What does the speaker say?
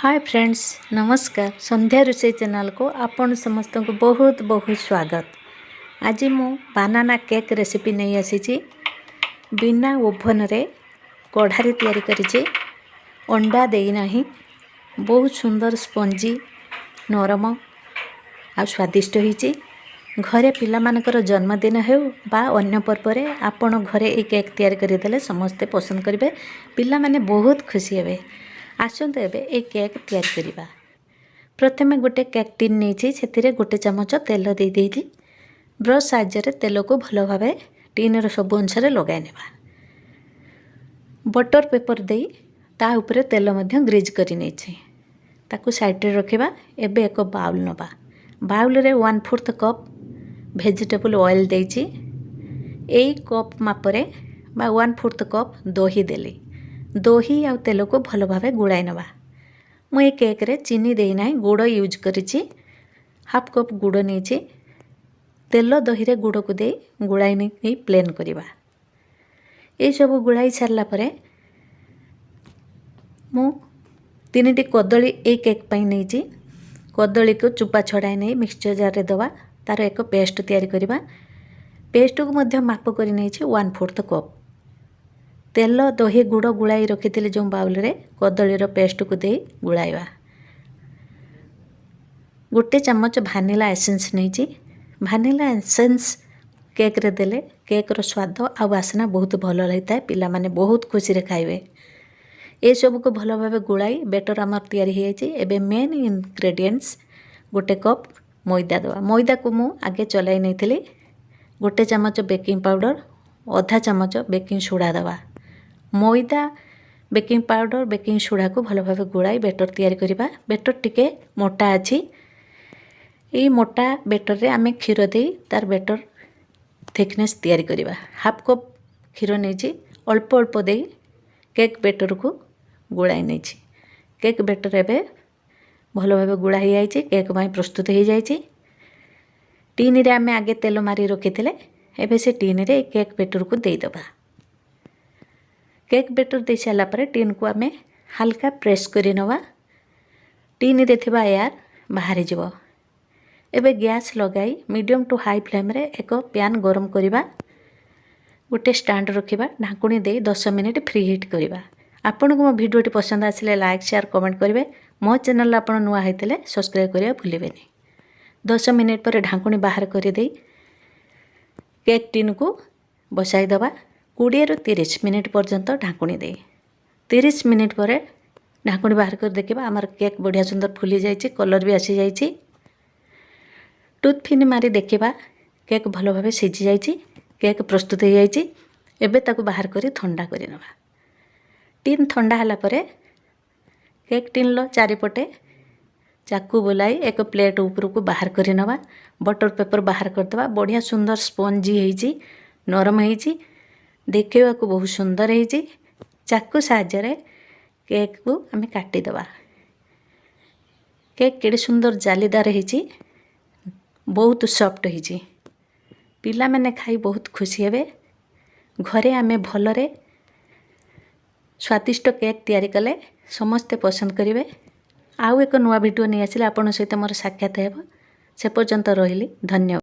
Hi friends, नमस्कार। संध्या रोषे channel को आपण समस्त को बहुत बहुत स्वागत। आज मु बनाना केक रेसिपी नहीं आसी बिना ओभन रे कढ़ारे तैयारी करिचे। अंडा देना ही बहुत सुंदर स्पंजी नरम आ स्वादिष्ट होइचे। घरे पिला मानकर जन्मदिन हो बा अन्य पर्व रे आपण घरे ए केक तैयारी करिदेले समस्ते पसंद करेंगे। पिला माने बहुत खुशी हेबे। आसत ए केक तैयारी करिबा। प्रथमे गोटे केक टिन नहीं से गोटे चमच तेल दे देइली। ब्रश साहाय्य तेल को भल भाव टिन सब अनुसार लगाई नेबा। बटर पेपर दे ता उपरे तेल मध्य ग्रीज करी नेछि। ताकू साइड रे रखिबा। एबे एक बाउल नबा। बाउल रे 1/4 कप वेजिटेबल ऑयल देछि। एई कप मापरे बा 1/4 कप दही देली। दही आ तेल को भल भाव गुड़ाई नवा। मुझे केक रे चीनी देना गुड़ यूज करिछि। 1/2 कप गुड़ नहीं तेल दही रे गुड़ को दे गुड़ाई नहीं प्लेन करिबा। ये सब गुड़ाई सारला परे मु 3टी कदली ए केक पई नहीं कदली को चुपा छड़ाई नहीं मिक्सचर जार रे दवा। तार एक पेस्ट तैयारी करिबा। पेस्ट को मध्य माप करी नहीं 1/4 कप तेल दही गुड़ गुड़ाई रखी जो बाउल रे कदलीर पेस्ट को दे गुड़ाइबा। गोटे चमच भानिला एसेंस नहीं भानिला एसेंस केक रे देले केक रो स्वाद आ वासना बहुत भल लगता है। पिला माने बहुत खुशी रे खाइबे। ए सब को भल भाव गुड़ाई बेटर आमर तैयारी हो जाए। एबे मेन इंग्रेडिएंट्स गोटे कप मैदा दवा। मैदा को मु आगे चलाई नहीं थी। गोटे चमच बेकिंग पाउडर आधा चमच बेकिंग सोडा दवा। मैदा बेकिंग पाउडर बेकिंग सोडा को भल भाव गुड़ाई बेटर तैयारी करिबा। बेटर टिके मोटा अच्छी। ये मोटा बेटर रे आमे क्षीर दे तार बेटर थिकनेस तैयारी करिबा। 1/2 कप क्षीर नहीं अल्प अल्प दे केक बेटर को गुड़ाई नहीं। केक बेटर एबे भल भाव गुड़ा हो जाए। केक माई प्रस्तुत हो जाए। टीन रे आमे आगे तेल मारी रखी एबे से टीन रे केक बेटर को दे दबा। केक बेटर दे सारा पर टीन को आमे हल्का प्रेस करी नवा। टीन रे थिबा एयर बाहरी जीवो। एबे गैस लगाई मीडियम टू हाई फ्लेम रे एक पैन गरम करिबा। गोटे स्टैंड रखिबा। ढाकुणी दे 10 मिनिट फ्री हीट करिबा। आपन को मो वीडियोटी पसंद आसिले लाइक शेयर कमेंट करिवे। मो चैनल आपन नुआ हैतिले सब्सक्राइब करिया भूलिबेनी। 10 मिनिट पर ढाकुणी बाहर करि दे केक टिन को बसाई दबा। 20 ରୁ 30 मिनिट पर्यंत ढाकुणी दे 30 मिनिट पर ढाकुणी बाहर कर देखिबा। आमर केक बढ़िया सुंदर फुली जाइए। कलर भी आसी जाइए। टूथपिन मारी देखिबा केक भल भाव सिझी जाइए। केक प्रस्तुत हो जाइए। एबे ताकू बाहर करी ठंडा करी नवा। टीन ठंडा हला परे केक टिन लो चारिपटे चाकू बुलाई एक प्लेट ऊपर को बाहर करी नवा। बटर पेपर बाहर कर दवा। बढ़िया सुंदर स्पंजी होइची नरम होइची। देखिबा को बहुत सुंदर होइची। चाकू साहाय्य रे केक को आमे काटी दवा। केक केडे सुंदर जालीदार होइची बहुत सॉफ्ट होइची। पिला माने खाई बहुत खुशी हेबे। घरे आमे भलरे स्वादिष्ट केक तैयारी कले समस्ते पसंद करिवे। आउ एक नुआ वीडियो नहीं आसिले आपन सहित मोर साक्षात हेबो। से पर्यंत रहिली। धन्यवाद।